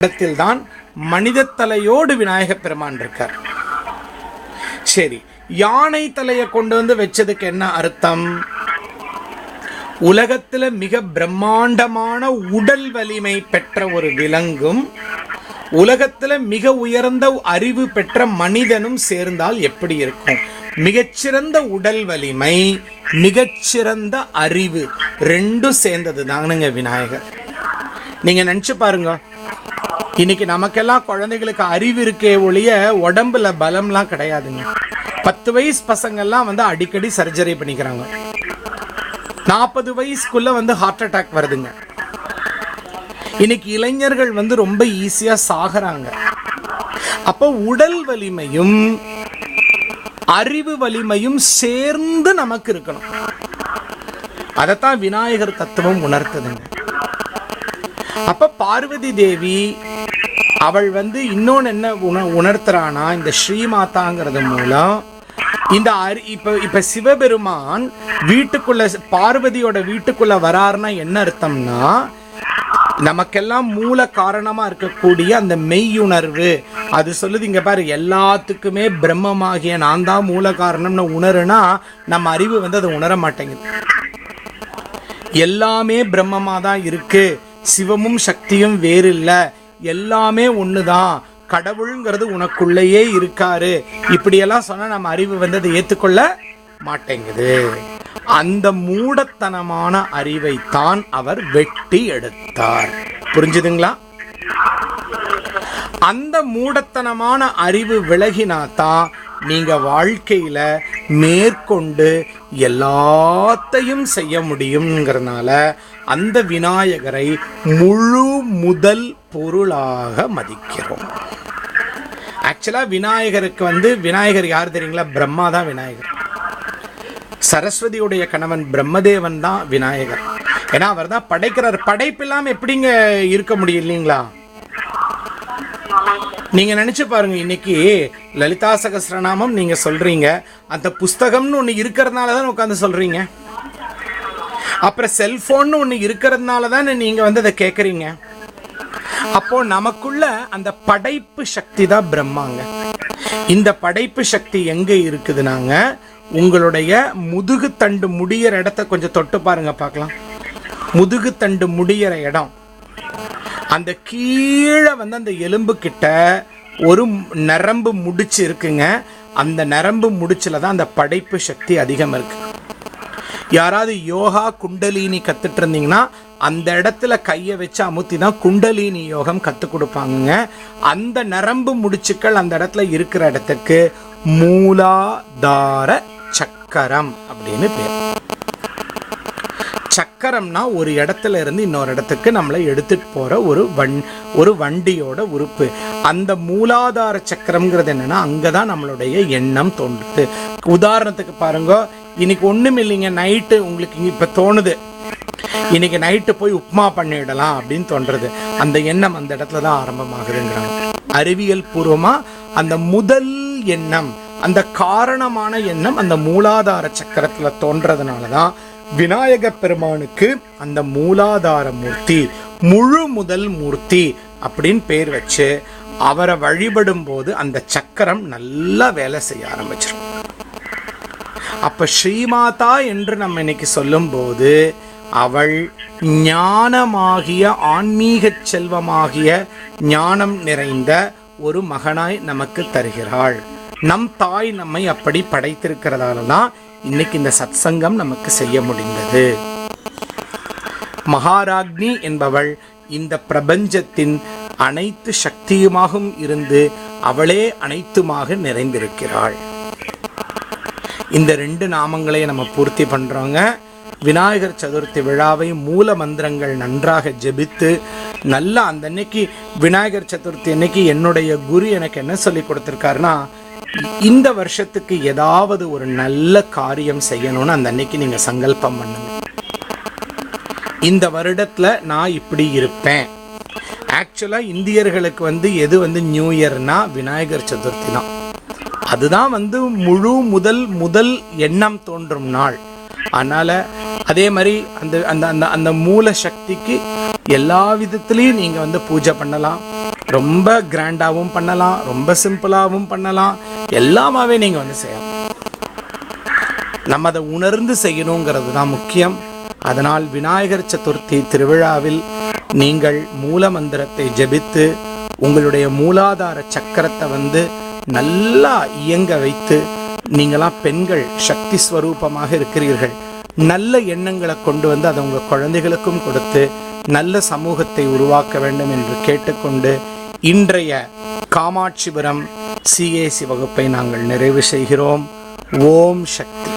இடத்தில்தான் மனித தலையோடு விநாயக பெருமான் இருக்கார். சரி, யானை தலையை கொண்டு வந்து வச்சதுக்கு என்ன அர்த்தம்? உலகத்துல மிக பிரம்மாண்டமான உடல் வலிமை பெற்ற ஒரு விலங்கும் உலகத்துல மிக உயர்ந்த அறிவு பெற்ற மனிதனும் சேர்ந்தால் எப்படி இருக்கும்? மிகச்சிறந்த உடல் வலிமை, மிகச்சிறந்த அறிவு, ரெண்டும் சேர்ந்தது தானுங்க விநாயகர். நீங்க நினைச்சு பாருங்க, இன்னைக்கு நமக்கெல்லாம் குழந்தைகளுக்கு அறிவு இருக்கே ஒழிய உடம்புல பலம்லாம் கிடையாதுங்க. 10 வயசு பசங்கள்லாம் வந்து அடிக்கடி சர்ஜரி பண்ணிக்கிறாங்க. 40 வயசுக்குள்ள வந்து ஹார்ட் அட்டாக் வருதுங்க. இன்னைக்கு இளைஞர்கள் வந்து ரொம்ப ஈஸியா சாகுறாங்க. அப்போ உடல் வலிமையும் அறிவு வலிமையும் சேர்ந்து நமக்கு இருக்கணும். அதைத்தான் விநாயகர் தத்துவம் உணர்த்துதுங்க. அப்ப பார்வதி தேவி அவள் வந்து இன்னொன்னு என்ன உணர்த்துறானா, இந்த ஸ்ரீமாதாங்கிறது மூலம் இந்த இப்ப சிவபெருமான் வீட்டுக்குள்ள, பார்வதியோட வீட்டுக்குள்ள வராருன்னா என்ன அர்த்தம்னா, நமக்கெல்லாம் மூல காரணமா இருக்கக்கூடிய அந்த மெய்யுணர்வு அது சொல்லுது. இங்க பாரு, எல்லாத்துக்குமே பிரம்மமாகிய நான் தான் மூல காரணம்னு உணருனா நம்ம அறிவு வந்து அதை உணர மாட்டேங்குது. எல்லாமே பிரம்மமா தான் இருக்கு, சிவமும் சக்தியும் வேறு இல்லை, எல்லாமே ஒண்ணுதான், கடவுள்ங்கிறது உனக்குள்ளேயே இருக்காரு, இப்படியெல்லாம் சொன்னா நம்ம அறிவு வந்து அதை ஏற்றுக்கொள்ள மாட்டேங்குது. அந்த மூடத்தனமான அறிவைத்தான் அவர் வெட்டி எடுத்தார். புரிஞ்சுதுங்களா? அந்த மூடத்தனமான அறிவு விலகினாதான் நீங்க வாழ்க்கையில மேற்கொண்டு எல்லாத்தையும் செய்ய முடியுங்கிறதுனால அந்த விநாயகரை முழு முதல் பொருளாக மதிக்கிறோம். ஆக்சுவலா விநாயகருக்கு வந்து, விநாயகர் யார் தெரியுங்களா? பிரம்மா தான் விநாயகர். சரஸ்வதியுடைய கணவன் பிரம்மதேவன் தான் விநாயகர். ஏன்னா அவர் தான் படைக்கிறார். படைப்பு இல்லாம எப்படிங்க இருக்க முடியும் இல்லைங்களா? நீங்க நினைச்சு பாருங்க, இன்னைக்கு லலிதா சகஸ்ரநாமம் நீங்க சொல்றீங்க, அந்த புஸ்தகம்னு ஒண்ணு இருக்கிறதுனால தான் உட்காந்து சொல்றீங்க. அப்புறம் செல்போன் ஒண்ணு இருக்கிறதுனால தான் நீங்க வந்து அதை கேட்கறீங்க. அப்போ நமக்குள்ள அந்த படைப்பு சக்தி தான் பிரம்மாங்க. இந்த படைப்பு சக்தி எங்க இருக்குதுனாங்க, உங்களுடைய முதுகு தண்டு முடியிற இடத்த கொஞ்சம் தொட்டு பாருங்க பார்க்கலாம். முதுகு தண்டு முடியிற இடம், அந்த கீழே வந்து அந்த எலும்பு கிட்ட ஒரு நரம்பு முடிச்சு இருக்குங்க. அந்த நரம்பு முடிச்சுல தான் அந்த படைப்பு சக்தி அதிகம் இருக்கு. யாராவது யோகா குண்டலினி கத்துட்டு இருந்தீங்கன்னா அந்த இடத்துல கையை வச்சு அமுத்தி தான் குண்டலினி யோகம் கத்து கொடுப்பாங்க. அந்த நரம்பு முடிச்சுக்கள் அந்த இடத்துல இருக்கிற இடத்துக்கு மூலாதார சக்கரம் அப்படின்னு பேர். சக்கரம்னா ஒரு இடத்துல இருந்து இன்னொரு இடத்துக்கு நம்மளை எடுத்துட்டு போற ஒரு வண்டியோட உறுப்பு. அந்த மூலாதார சக்கரம்ங்கிறது என்னன்னா, அங்கதான் நம்மளுடைய எண்ணம் தோன்றுது. உதாரணத்துக்கு பாருங்க, இன்னைக்கு ஒண்ணும் இல்லைங்க, நைட்டு உங்களுக்கு இப்ப தோணுது, இன்னைக்கு நைட்டு போய் உப்மா பண்ணிடலாம் அப்படின்னு தோன்றது. அந்த எண்ணம் அந்த இடத்துல தான் ஆரம்பமாகுதுங்கிறாங்க. அறிவியல் பூர்வமா அந்த முதல் எண்ணம், அந்த காரணமான எண்ணம் அந்த மூலாதார சக்கரத்துல தோன்றதுனாலதான் விநாயக பெருமானுக்கு அந்த மூலாதார மூர்த்தி, முழு முதல் மூர்த்தி அப்படின்னு பேர் வச்சு அவரை வழிபடும் போது அந்த சக்கரம் நல்லா வேலை செய்ய ஆரம்பிச்சிடும். அப்ப ஸ்ரீமாதா என்று நம்ம இன்னைக்கு சொல்லும் போது அவள் ஞானமாகிய ஆன்மீக செல்வமாகிய ஞானம் நிறைந்த ஒரு மகனாய் நமக்கு தருகிறாள். நம் தாய் நம்மை அப்படி படைத்திருக்கிறதால தான் இன்னைக்கு இந்த சத்சங்கம் நமக்கு செய்ய முடிந்தது. மகாராக்னி என்பவள் இந்த பிரபஞ்சத்தின் அனைத்து சக்தியுமாகவும் இருந்து அவளே அனைத்துமாக நிறைந்திருக்கிறாள். இந்த 2 நாமங்களை நம்ம பூர்த்தி பண்றோங்க. விநாயகர் சதுர்த்தி விழாவை மூல மந்திரங்கள் நன்றாக ஜெபித்து நல்லா அந்த அன்னைக்கு விநாயகர் சதுர்த்தி அன்னைக்கு என்னுடைய குரு எனக்கு என்ன சொல்லி கொடுத்திருக்காருன்னா, இந்த வருஷத்துக்கு ஏதாவது ஒரு நல்ல காரியம் செய்யணும்னு அந்த அன்னைக்கு நீங்க சங்கல்பம் பண்ணுங்க. இந்த வருடத்துல நான் இப்படி இருப்பேன். ஆக்சுவலா இந்தியர்களுக்கு வந்து எது வந்து நியூ இயர்னா விநாயகர் சதுர்த்தி தான். அதுதான் வந்து முழு முதல் எண்ணம் தோன்றும் நாள். அதனால அதே மாதிரி அந்த அந்த அந்த அந்த மூல சக்திக்கு எல்லா விதத்திலையும் நீங்க வந்து பூஜை பண்ணலாம். ரொம்ப கிராண்டாகவும் பண்ணலாம், ரொம்ப சிம்பிளாகவும் பண்ணலாம், எல்லாமாவே நீங்கள் வந்து செய்யலாம். நம்ம அதை உணர்ந்து செய்யணுங்கிறது தான் முக்கியம். அதனால் விநாயகர் சதுர்த்தி திருவிழாவில் நீங்கள் மூல மந்திரத்தை ஜெபித்து உங்களுடைய மூலாதார சக்கரத்தை வந்து நல்லா இயங்க வைத்து, நீங்களாம் பெண்கள் சக்தி ஸ்வரூபமாக இருக்கிறீர்கள், நல்ல எண்ணங்களை கொண்டு வந்து அதை உங்கள் குழந்தைகளுக்கும் கொடுத்து நல்ல சமூகத்தை உருவாக்க வேண்டும் என்று கேட்டுக்கொண்டு இன்றைய காமாட்சிபுரம் CAC வகுப்பை நாங்கள் நிறைவு செய்கிறோம். ஓம் சக்தி.